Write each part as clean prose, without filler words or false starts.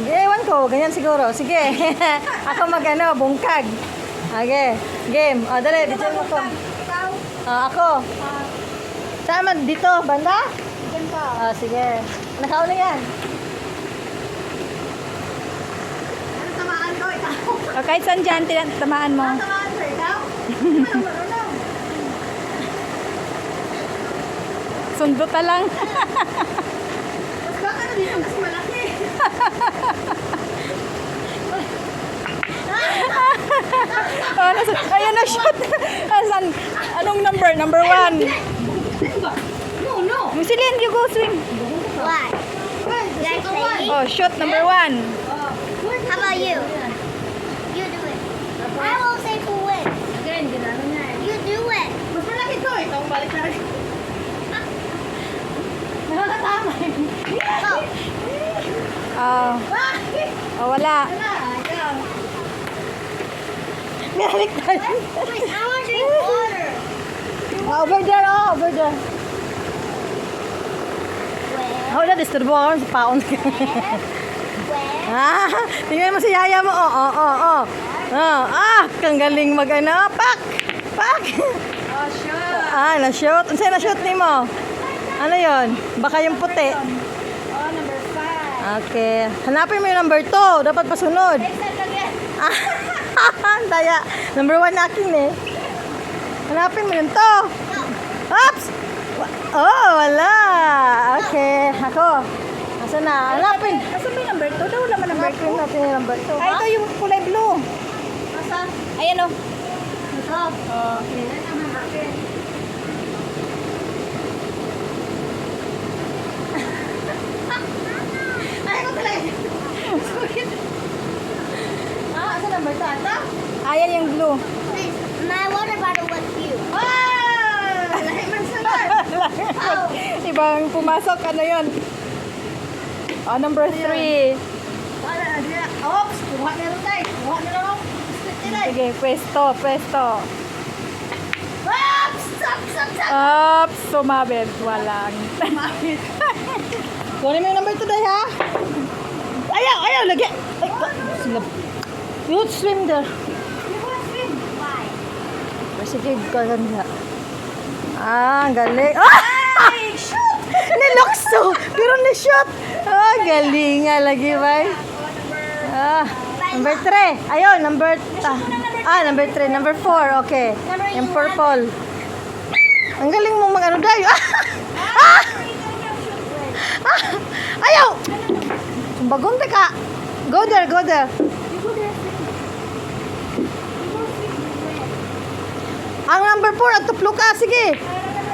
Ewan ko, ganyan siguro. Sige. Ako mag-ano, bungkag. Okay, game. Dali, bigyan mo ko. Ako. Saan man? Dito, banda? Ganito. Sige. Nakauna yan. Ano tamaan ko? Ikaw. O kahit saan dyan, tamaan mo. Tamaan ko, ikaw? Ano marunong? Sunduta lang. Mas baka na dito kasi malaki. Ayan na, shoot. Asan? Anong number? Number 1. Ano ba? No, no. Musilin, you go swing. What? Guys, Oh, shoot, number 1. How about you? You do it. I will say who wins. Again, ginano niya eh. You do it. Mas malaki to. Ikaw balik na rin. Nakakatama eh. Go. Wala. Wala, ikaw. Balik tayo. Wait, I want to drink water. Over there, over there. Where? Wala, disturbo ako sa paon. Where? Tingnan mo si Yaya mo. Kang galing mag-ano. Pak! Pak! Oh, sure. Na-shoot. Ano sa'yo na-shoot ni mo? Ano yon? Baka yung puti. Oh, number 5. Okay. Hanapin mo yung number 2. Dapat pasunod. Next time again. Daya. Number 1 akin eh. Hanapin mo yung 2. Oops! Wala. Okay. Ako. Asa na? Hanapin. Asan ba yung number 2? Daw wala man number Hanapin natin yung number 2. Ito yung kulay blue. Asa? Ayan o. Ito. Okay. Yan ang number 10. Ay, ako talaga. Sweet. Asa number 2? Ata? Ayan yung blue. Please, my water bottle was you. Ah! Lahi man sunod. Ibang pumasok, ano yun? Number 3. Wala na diya. Oops! Kuha na rin tayo. Kuha na rin. Split nila. Sige, pwesto. Oops! Stop! Oops, sumabit. Walang. Kunin mo yung number 2 day ha. Ayaw, lagi. Ay, sila. You swim there. Why? Sige, ganda. Ang galing. Ay! Shoot! Nilokso! Pero ni-shoot. Galing nga lagi, bay. Number 3. Ayun, number... number 3. Number 4, okay. Yung purple. Ang galing mo mag-ano dayo. Ayaw! Bagong ka. Go there. Ang number 4, ang tuplo ka. Sige.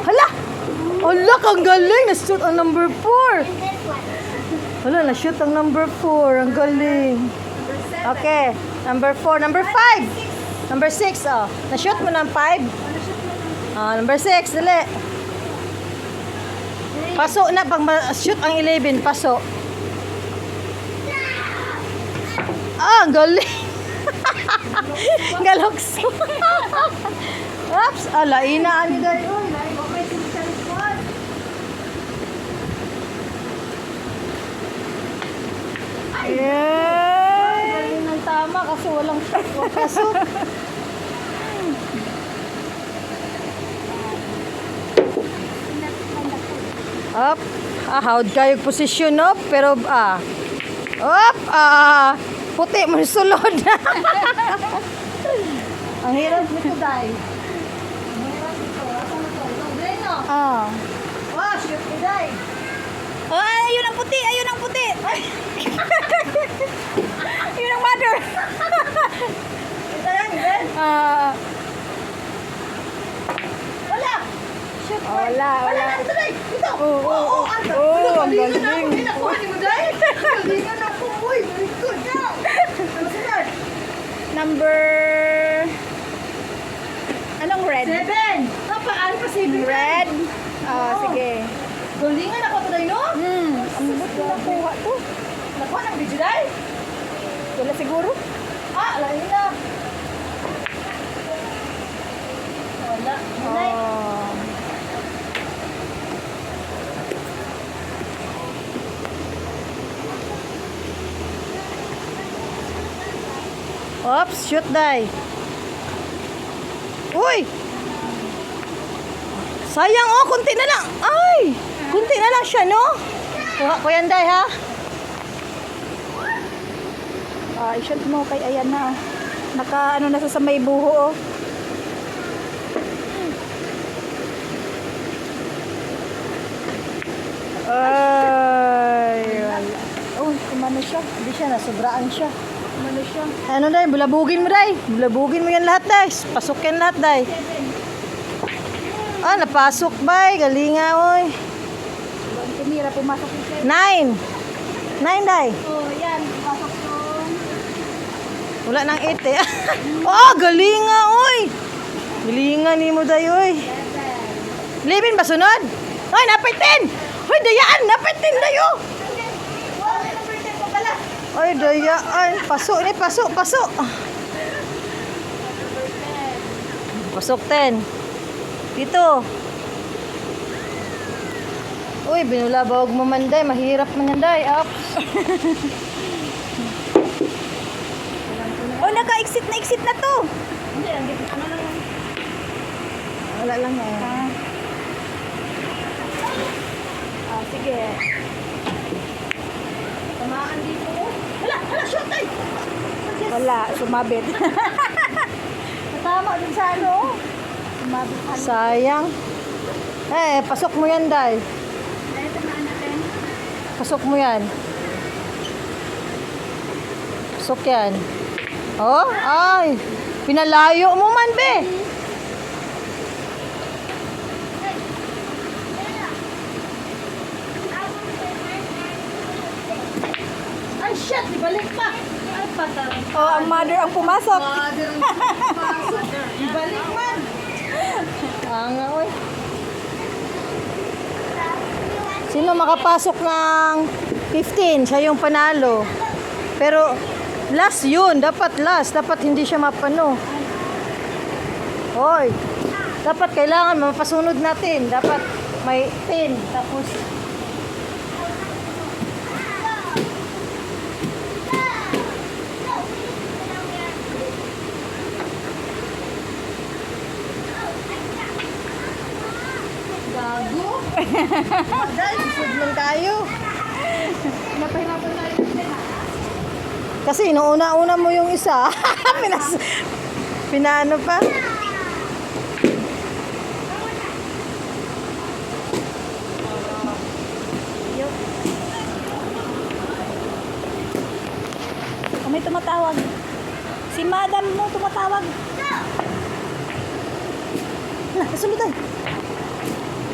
Hala! Kang galing. Na-shoot ang number 4. And this one. Hala, na-shoot ang number 4. Ang galing. Okay. Number 4. Number 5. Number 6, oh. Na-shoot mo ng 5? Number 6. Dali. Paso na. Pag ma-shoot ang 11, paso. Ang galing. Galokso. Oops. Lainaan ni Day. Uy, lahi ko kayo sa response. Yay! Galing ng tama kasi walang pasok. Up. Hawd kayo posisyon up. Pero, up. Puti mo sulod. Ang hirap nito, Day. Ang hirap ito. Asa na to? Ito, Glenn, no? Oh, shoot ni Day. Ayun ang puti. Ayun ang mother. Ito yan, Glenn. Wala. Shoot, Wala. Wala na ito, Day. Ito. Ang galing. Nakuha ni mo, Day. Galingan ako. Uy, very good. Ano sunod? Number... Anong red? 7. Napaan pa 7? Red? Sige. Galingan ako ito, Day, no? Ang buti nakuha to. Nakuha ng video, Day. Wala siguro. Lain na. Wala. Day. Oops, shoot day. Uy! Sayang oh, kunti na lang. Ay! Kunti na lang siya, no? Kuha ko yan, day, ha? I-shot mo kay ayan na. Naka ano na sa may buho oh. Ay, wala. Uy, kumano siya. Hindi siya, nasobraan siya. Kumano siya. Ano, day? Bulabugin mo, day. Bulabugin mo yan lahat, day. Pasok yan lahat, day. Ah, napasok, bay. Galinga, oy. Ang tumira, pumasok yung set. 9. 9, day. Oh, yan. Pumasok yung... Wala nang 8 eh. Oh, galinga, oy. Galinga ni mo, day, oy. 11 ba sunod? Oy, napay 10. Hoy, dayaan. Napay 10, day, oh. Ay, dayaan. Pasok ni, pasok, pasok. Pasok 10. Dito. Uy, binulabawag mo man, day. Mahirap man yan, day. Ups. Oh, naka-exit na to. Hindi, ang dito ano lang. Wala lang eh. Sige. Tamaan dito. Hala, shoot ay! Wala, sumabit. Tama din sa ano. Sumabit. Sayang. Eh, pasok mo yan, day. Dahil tamaan natin. Pasok mo yan. Pasok yan. Oh, ay. Pinalayo mo man, be. Ay, shit! Ibalik pa! Ay, patay. Oh, ang mother ang pumasok. Mother ang pasok. Ibalik man! Nga, oy. Sino makapasok ng 15? Siya yung panalo. Pero, last yun. Dapat last. Dapat hindi siya mapano. Hoy. Dapat kailangan mapasunod natin. Dapat may 10. Tapos, Gago! dahil sisud tayo. Napahirapan tayo natin ha. Kasi inuuna-una mo yung isa. Pinaano pa? Oh, may tumatawag. Si madam mo tumatawag. Hala, kasunod tayo.